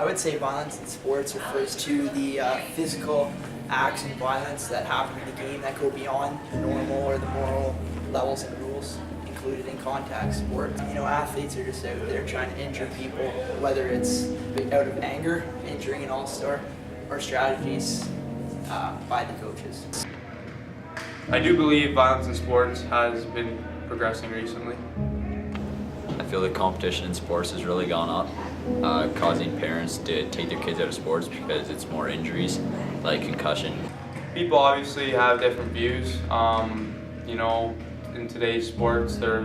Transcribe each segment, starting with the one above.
would say violence in sports refers to the physical acts and violence that happen in the game that go beyond the normal or the moral levels and rules included in contact sport. Athletes are just out there trying to injure people, whether it's out of anger, injuring an all-star, or strategies by the coaches. I do believe violence in sports has been progressing recently. I feel the competition in sports has really gone up, causing parents to take their kids out of sports because it's more injuries, like concussion. People obviously have different views. In today's sports, there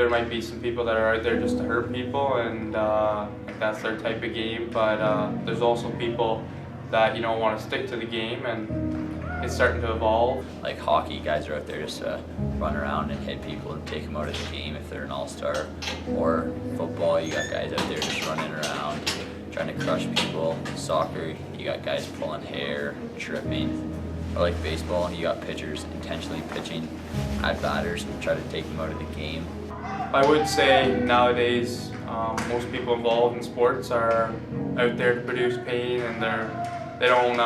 might be some people that are out there just to hurt people, and that's their type of game. But there's also people that want to stick to the game, and it's starting to evolve. Like hockey, guys are out there just to run around and hit people and take them out of the game if they're an all-star. Or football, you got guys out there just running around, trying to crush people. Soccer, you got guys pulling hair, tripping. Or like baseball, you got pitchers intentionally pitching at batters and try to take them out of the game. I would say nowadays most people involved in sports are out there to produce pain, and they don't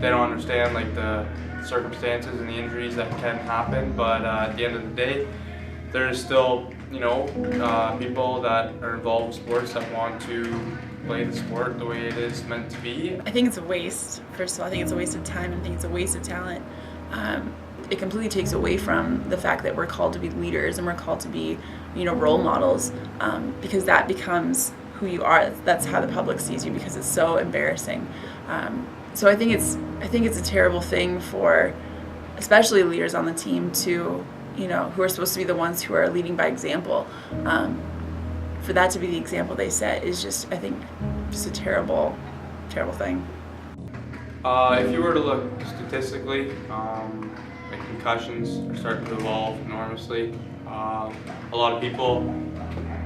understand like the circumstances and the injuries that can happen. But at the end of the day, there's still people that are involved in sports that want to play the sport the way it is meant to be. I think it's a waste. First of all, I think it's a waste of time, and I think it's a waste of talent. It completely takes away from the fact that we're called to be leaders and we're called to be, role models, because that becomes who you are. That's how the public sees you, because it's so embarrassing. So I think it's a terrible thing for, especially leaders on the team, to, who are supposed to be the ones who are leading by example. For that to be the example they set is just, I think, just a terrible, terrible thing. If you were to look statistically, like concussions are starting to evolve enormously. A lot of people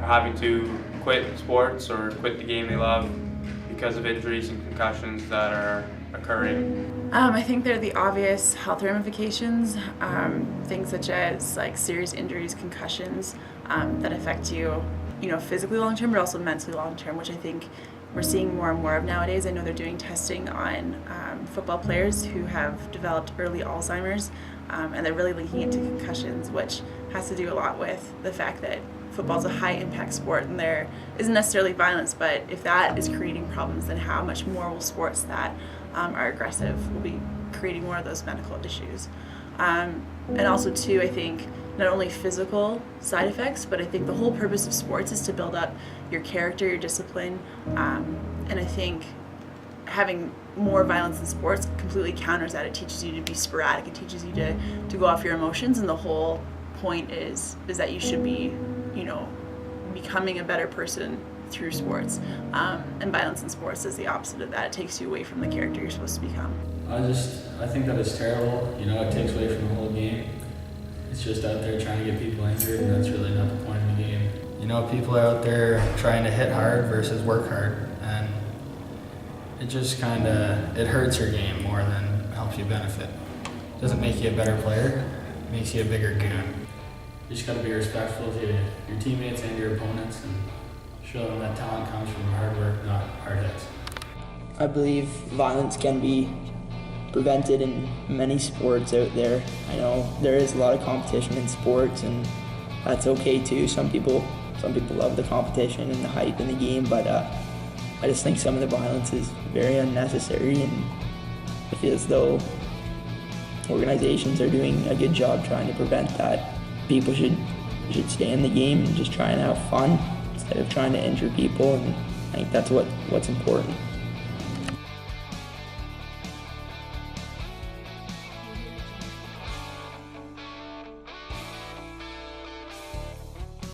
are having to quit sports or quit the game they love because of injuries and concussions that are occurring. I think they're the obvious health ramifications, things such as like serious injuries, concussions that affect you, physically long term, but also mentally long term, which I think we're seeing more and more of nowadays. I know they're doing testing on football players who have developed early Alzheimer's, and they're really linking it to concussions, which has to do a lot with the fact that football's a high impact sport and there isn't necessarily violence, but if that is creating problems, then how much more will sports that are aggressive will be creating more of those medical issues. And also too, I think not only physical side effects, but I think the whole purpose of sports is to build up your character, your discipline, and I think having more violence in sports completely counters that. It teaches you to be sporadic, it teaches you to go off your emotions, and the whole point is that you should be, becoming a better person through sports. And violence in sports is the opposite of that. It takes you away from the character you're supposed to become. I think that it's terrible. It takes away from the whole game. It's just out there trying to get people injured, and that's really not the point of the game. People are out there trying to hit hard versus work hard, and it just it hurts your game more than helps you benefit. It doesn't make you a better player, it makes you a bigger goon. You just got to be respectful to your teammates and your opponents, and show them that talent comes from hard work, not hard hits. I believe violence can be prevented in many sports out there. I know there is a lot of competition in sports, and that's okay too. Some people love the competition and the hype in the game, but I just think some of the violence is very unnecessary, and I feel as though organizations are doing a good job trying to prevent that. People should stay in the game and just try and have fun instead of trying to injure people, and I think that's what's important.